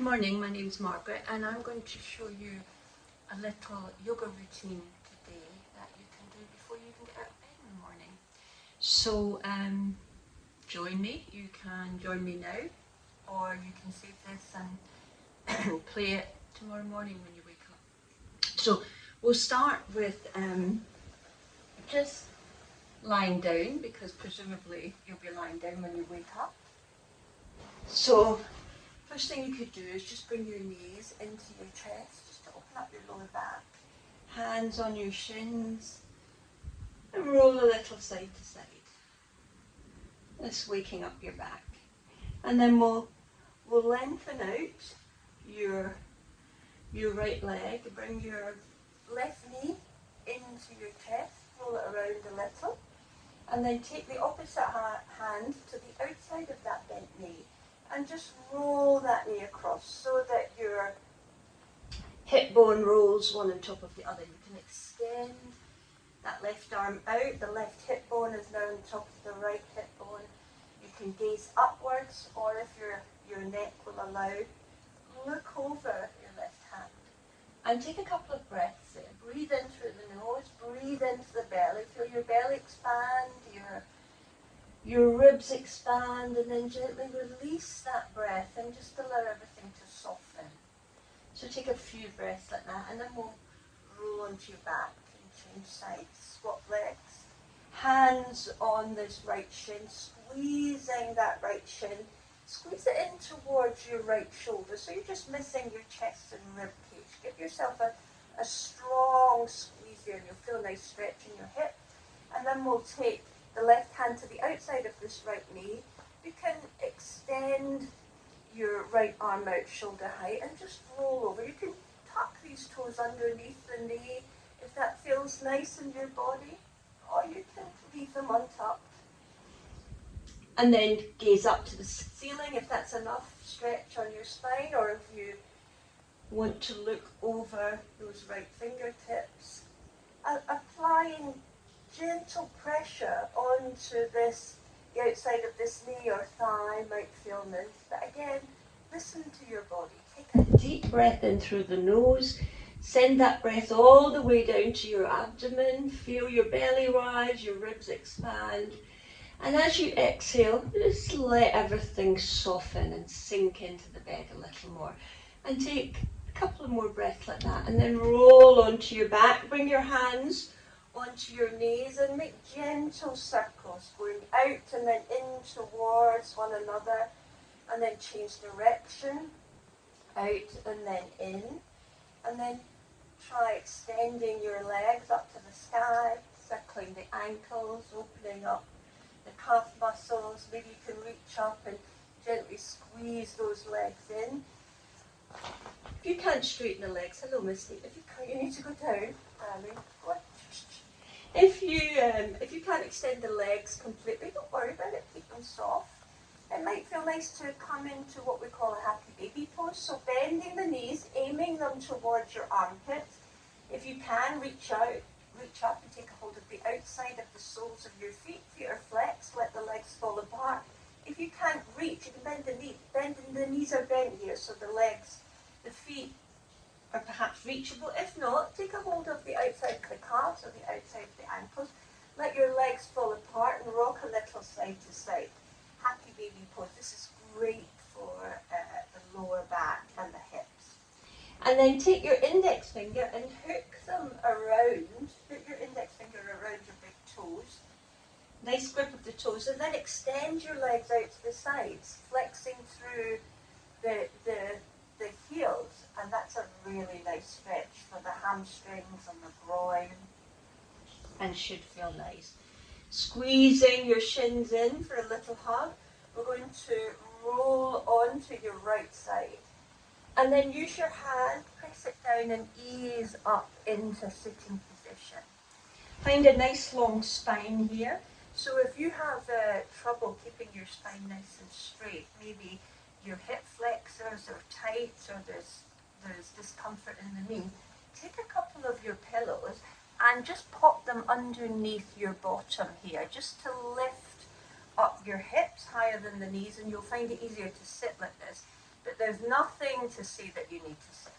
morning, my name is Margaret and I'm going to show you a little yoga routine today that you can do before you even get out of bed in the morning. So join me, you can join me now or you can save this and play it tomorrow morning when you wake up. So we'll start with just lying down, because presumably you'll be lying down when you wake up. So first thing you could do is just bring your knees into your chest, just to open up your lower back. Hands on your shins and roll a little side to side. That's waking up your back. And then we'll lengthen out your right leg. Bring your left knee into your chest, roll it around a little. And then take the opposite hand to the outside of that bent knee. And just roll that knee across so that your hip bone rolls one on top of the other. You can extend that left arm out. The left hip bone is now on top of the right hip bone. You can gaze upwards, or if your neck will allow, look over your left hand. And take a couple of breaths there. Breathe in through the nose, breathe into the belly. Feel your belly expand, your ribs expand, and then gently release that breath and just allow everything to soften. So take a few breaths like that, and then we'll roll onto your back and change sides, swap legs. Hands on this right shin, squeezing that right shin. Squeeze it in towards your right shoulder, so you're just missing your chest and rib cage. Give yourself a strong squeeze here, and you'll feel a nice stretch in your hip. And then we'll take the left hand to the outside of this right knee. You can extend your right arm out shoulder height and just roll over. You can tuck these toes underneath the knee if that feels nice in your body, or you can leave them untucked. And then gaze up to the ceiling if that's enough stretch on your spine, or if you want to look over those right fingertips. Applying gentle pressure onto the outside of this knee or thigh might feel nice, but again, listen to your body. Take a deep breath in through the nose, send that breath all the way down to your abdomen, feel your belly rise, your ribs expand, and as you exhale, just let everything soften and sink into the bed a little more, and take a couple of more breaths like that, and then roll onto your back, bring your hands onto your knees and make gentle circles going out and then in towards one another, and then change direction, out and then in, and then try extending your legs up to the sky, circling the ankles, opening up the calf muscles. Maybe you can reach up and gently squeeze those legs in. If you can't straighten the legs, hello Misty, if you can't, you need to go down. If you can't extend the legs completely, don't worry about it, keep them soft. It might feel nice to come into what we call a happy baby pose, so bending the knees, aiming them towards your armpits. If you can, reach up and take a hold of the outside of the soles of your feet. Feet are flexed, let the legs fall apart. If you can't reach, you can bend the knee. The knees are bent here, so the feet are perhaps reachable. If not, take a hold of the outside of the calves or the outside of the ankles. Let your legs fall apart and rock a little side to side. Happy baby pose. This is great for the lower back and the hips. And then take your index finger and hook them around. Hook your index finger around your big toes. Nice grip of the toes, and then extend your legs out to the sides, flexing through the heels, and that's a really nice stretch for the hamstrings and the groin, and should feel nice. Squeezing your shins in for a little hug. We're going to roll onto your right side, and then use your hand, press it down and ease up into sitting position. Find a nice long spine here. So if you have trouble keeping your spine nice and straight, maybe your hip flexors are tight or there's discomfort in the knee, take a couple of your pillows and just pop them underneath your bottom here, just to lift up your hips higher than the knees, and you'll find it easier to sit like this. but there's nothing to say that you need to sit.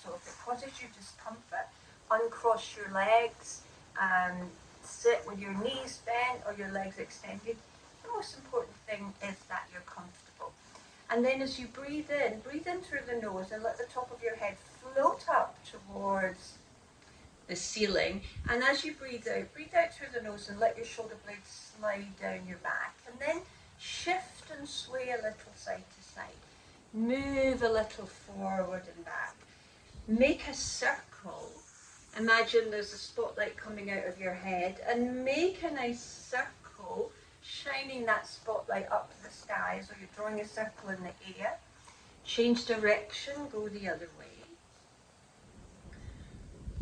So if it causes you discomfort, uncross your legs and sit with your knees bent or your legs extended. The most important thing is that you're comfortable. And then as you breathe in through the nose and let the top of your head float up towards the ceiling. And as you breathe out through the nose and let your shoulder blades slide down your back. And then shift and sway a little side to side. Move a little forward and back. Make a circle. Imagine there's a spotlight coming out of your head and make a nice circle, shining that spotlight up to the sky. So you're drawing a circle in the air. Change direction, go the other way.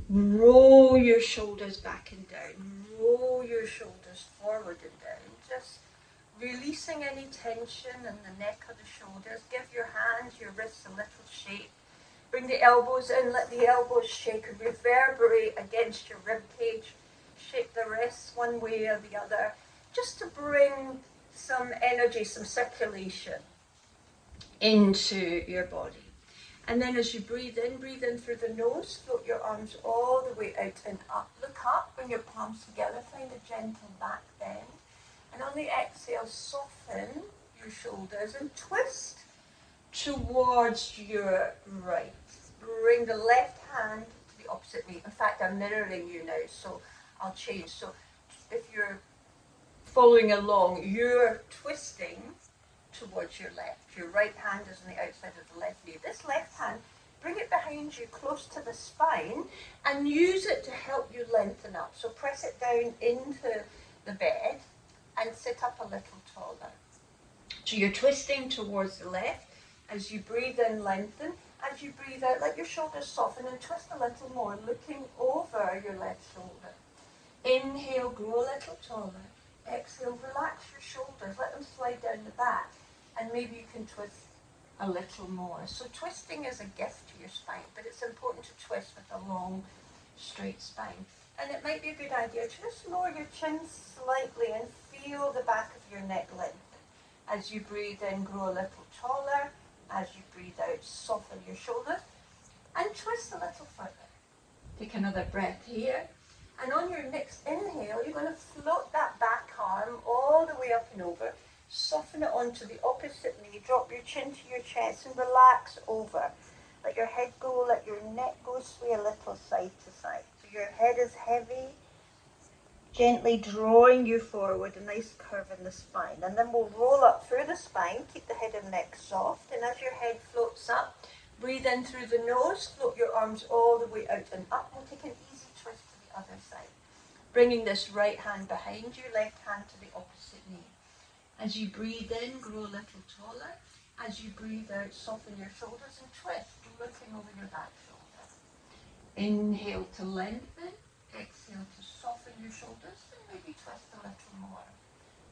Roll your shoulders back and down. Roll your shoulders forward and down. Just releasing any tension in the neck or the shoulders. Give your hands, your wrists a little shake. Bring the elbows in, let the elbows shake and reverberate against your rib cage. Shake the wrists one way or the other, just to bring some energy, some circulation into your body. And then as you breathe in through the nose, float your arms all the way out and up. Look up, bring your palms together, find a gentle back bend. And on the exhale, soften your shoulders and twist towards your right. Bring the left hand to the opposite knee. In fact, I'm mirroring you now, so I'll change. So if you're following along, you're twisting towards your left. Your right hand is on the outside of the left knee. This left hand, bring it behind you close to the spine and use it to help you lengthen up. So press it down into the bed and sit up a little taller. So you're twisting towards the left. As you breathe in, lengthen. As you breathe out, let your shoulders soften and twist a little more, looking over your left shoulder. Inhale, grow a little taller. Exhale, relax your shoulders, let them slide down the back. And maybe you can twist a little more. So twisting is a gift to your spine, but it's important to twist with a long, straight spine. And it might be a good idea to just lower your chin slightly and feel the back of your neck lengthen. As you breathe in, grow a little taller. As you breathe out, soften your shoulders and twist a little further. Take another breath here. And on your next inhale, you're going to float that back arm all the way up and over. Soften it onto the opposite knee. Drop your chin to your chest and relax over. Let your head go, let your neck go, sway a little side to side. So your head is heavy, gently drawing you forward, a nice curve in the spine. And then we'll roll up through the spine, keep the head and neck soft. And as your head floats up, breathe in through the nose, float your arms all the way out and up. We'll take an easy twist to the other side. Bringing this right hand behind you, left hand to the opposite knee. As you breathe in, grow a little taller. As you breathe out, soften your shoulders and twist, looking over your back shoulder. Inhale to lengthen. Exhale to soften your shoulders and maybe twist a little more.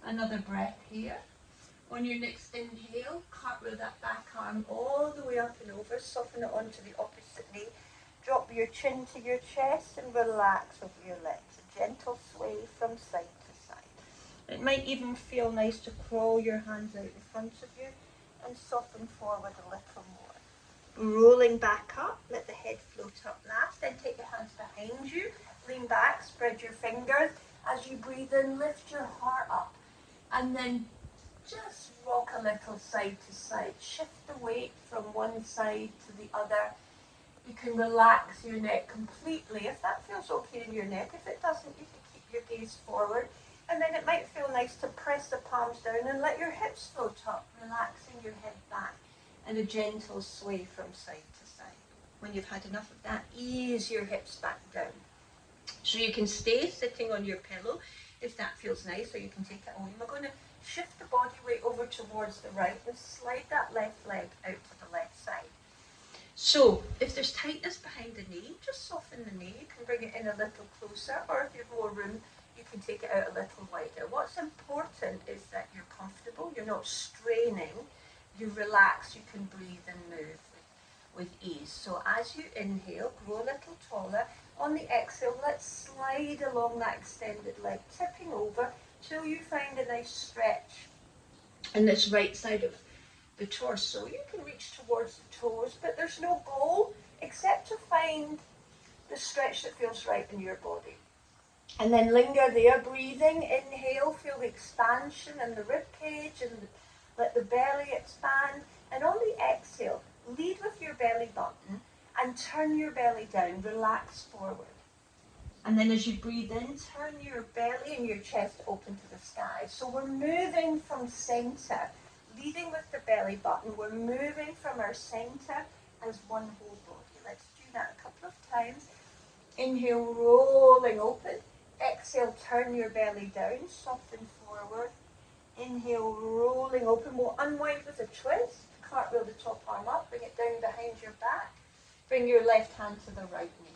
Another breath here. On your next inhale, cartwheel that back arm all the way up and over. Soften it onto the opposite knee. Drop your chin to your chest and relax over your legs. A gentle sway from side to side. It might even feel nice to crawl your hands out in front of you and soften forward a little more. Rolling back up, let the head float up last. Then take your hands behind you. Lean back, spread your fingers. As you breathe in, lift your heart up. And then just rock a little side to side. Shift the weight from one side to the other. You can relax your neck completely if that feels okay in your neck. If it doesn't, you can keep your gaze forward. And then it might feel nice to press the palms down and let your hips float up, relaxing your head back. And a gentle sway from side to side. When you've had enough of that, ease your hips back down. So you can stay sitting on your pillow if that feels nice, or you can take it home. We're going to shift the body weight over towards the right and slide that left leg out to the left side. So if there's tightness behind the knee, just soften the knee. You can bring it in a little closer, or if you have more room, you can take it out a little wider. What's important is that you're comfortable, you're not straining, you relax, you can breathe and move with ease. So as you inhale, grow a little taller. On the exhale, let's slide along that extended leg, tipping over till you find a nice stretch in this right side of the torso. You can reach towards the toes, but there's no goal except to find the stretch that feels right in your body. And then linger there, breathing. Inhale, feel the expansion in the rib cage and let the belly expand. And on the exhale, lead with your belly button and turn your belly down, relax forward. And then as you breathe in, turn your belly and your chest open to the sky. So we're moving from center, leading with the belly button. We're moving from our center as one whole body. Let's do that a couple of times. Inhale, rolling open. Exhale, turn your belly down, soften forward. Inhale, rolling open. We'll unwind with a twist. Cartwheel the top arm up, bring it down behind your back. Bring your left hand to the right knee.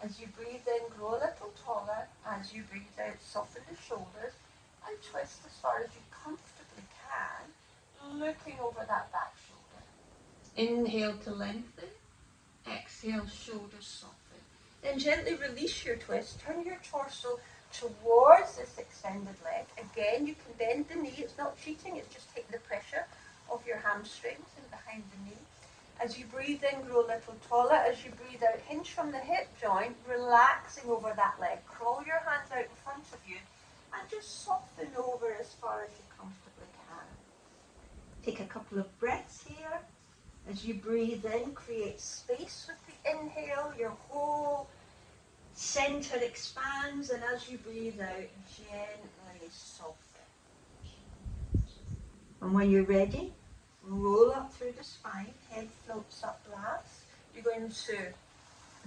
As you breathe in, grow a little taller. As you breathe out, soften the shoulders and twist as far as you comfortably can, looking over that back shoulder. Inhale to lengthen. Exhale, shoulders soften. Then gently release your twist. Turn your torso towards this extended leg. Again, you can bend the knee. It's not cheating, it's just taking the pressure off your hamstrings and behind the knee. As you breathe in, grow a little taller. As you breathe out, hinge from the hip joint, relaxing over that leg. Crawl your hands out in front of you and just soften over as far as you comfortably can. Take a couple of breaths here. As you breathe in, create space with the inhale. Your whole center expands, and as you breathe out, gently soften. And when you're ready, roll up through the spine, head floats up last. You're going to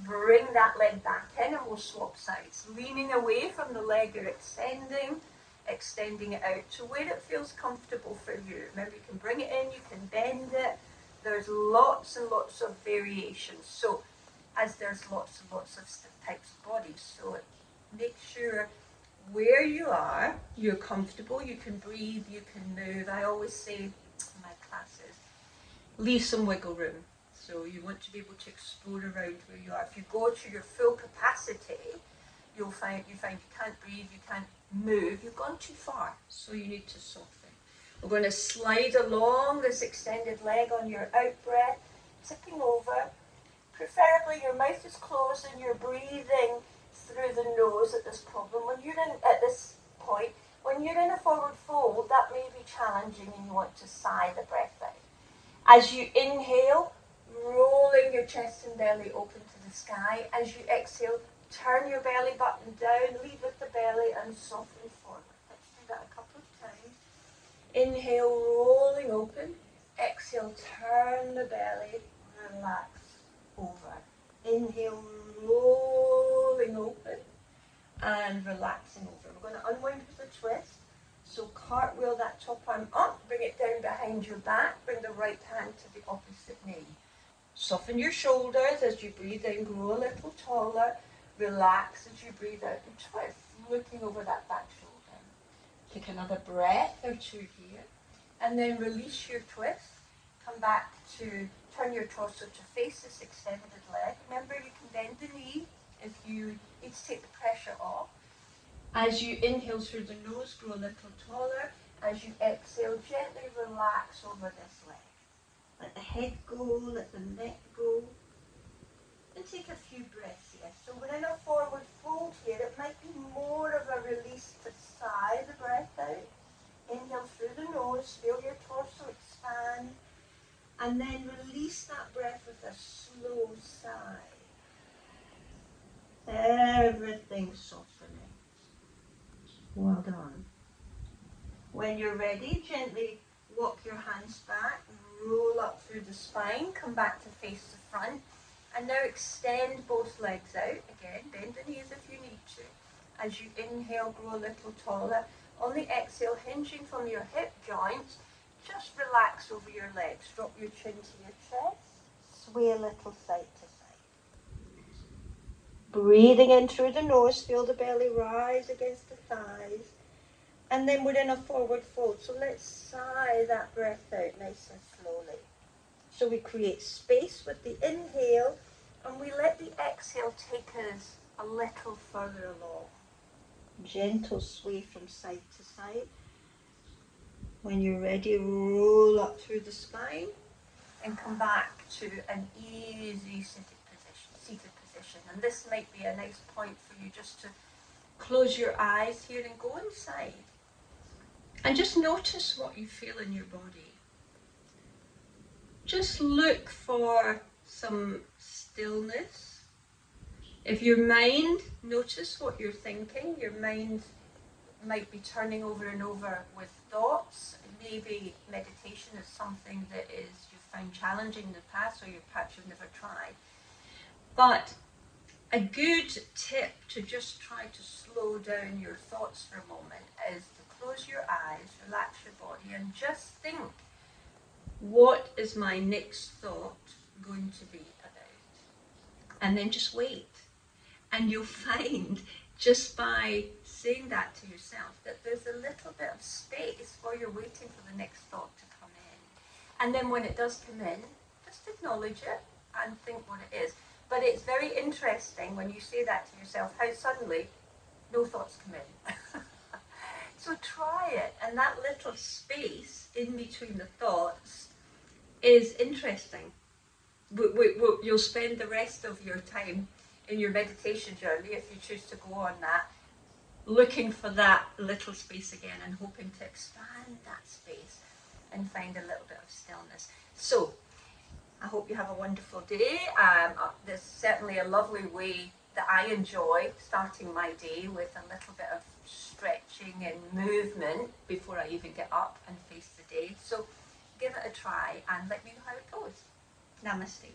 bring that leg back in and we'll swap sides. Leaning away from the leg you're extending it out to where it feels comfortable for you. Remember, you can bring it in, you can bend it. There's lots and lots of variations. So, as there's lots and lots of types of bodies. So, make sure where you are, you're comfortable, you can breathe, you can move. I always say in my classes, leave some wiggle room. So you want to be able to explore around where you are. If you go to your full capacity, you find you can't breathe, you can't move, you've gone too far. So you need to soften. We're going to slide along this extended leg on your out breath, tipping over. Preferably your mouth is closed and you're breathing through the nose at this problem. At this point, when you're in a forward fold, that may be challenging and you want to sigh the breath out. As you inhale, rolling your chest and belly open to the sky. As you exhale, turn your belly button down, lead with the belly and soften forward. Let's do that a couple of times. Inhale, rolling open. Exhale, turn the belly, relax over. Inhale, rolling open and relaxing over. We're going to unwind with a twist. So cartwheel that top arm up, bring it down behind your back, bring the right hand to the opposite knee. Soften your shoulders as you breathe in, grow a little taller, relax as you breathe out and twist, looking over that back shoulder. Take another breath or two here, and then release your twist. Come back to turn your torso to face this extended leg. Remember, you can bend the knee if you need to take the pressure off. As you inhale through the nose, grow a little taller. As you exhale, gently relax over this leg. Let the head go, let the neck go. And take a few breaths here. So we're in a forward fold here. It might be more of a release to sigh the breath out. Inhale through the nose, feel your torso expand. And then release that breath with a slow sigh. Everything softening. Well done. When you're ready, gently walk your hands back, roll up through the spine, come back to face the front, and now extend both legs out. Again, bend the knees if you need to. As you inhale, grow a little taller. On the exhale, hinging from your hip joints, just relax over your legs. Drop your chin to your chest, sway a little side to side. Breathing in through the nose, feel the belly rise against the thighs. And then we're in a forward fold. So let's sigh that breath out nice and slowly. So we create space with the inhale and we let the exhale take us a little further along. Gentle sway from side to side. When you're ready, roll up through the spine and come back to an easy seated position. And this might be a nice point for you just to close your eyes here and go inside. And just notice what you feel in your body. Just look for some stillness. If your mind, notice what you're thinking. Your mind might be turning over and over with thoughts. Maybe meditation is something that you've found challenging in the past, or perhaps you've never tried. But a good tip to just try to slow down your thoughts for a moment is to close your eyes, relax your body, and just think, what is my next thought going to be about? And then just wait. And you'll find, just by saying that to yourself, that there's a little bit of space while you're waiting for the next thought to come in. And then when it does come in, just acknowledge it and think what it is. But it's very interesting when you say that to yourself, how suddenly no thoughts come in. So try it, and that little space in between the thoughts is interesting. You'll spend the rest of your time in your meditation journey, if you choose to go on that, looking for that little space again and hoping to expand that space and find a little bit of stillness. So, I hope you have a wonderful day. There's certainly a lovely way that I enjoy starting my day with a little bit of stretching and movement before I even get up and face the day. So give it a try and let me know how it goes. Namaste.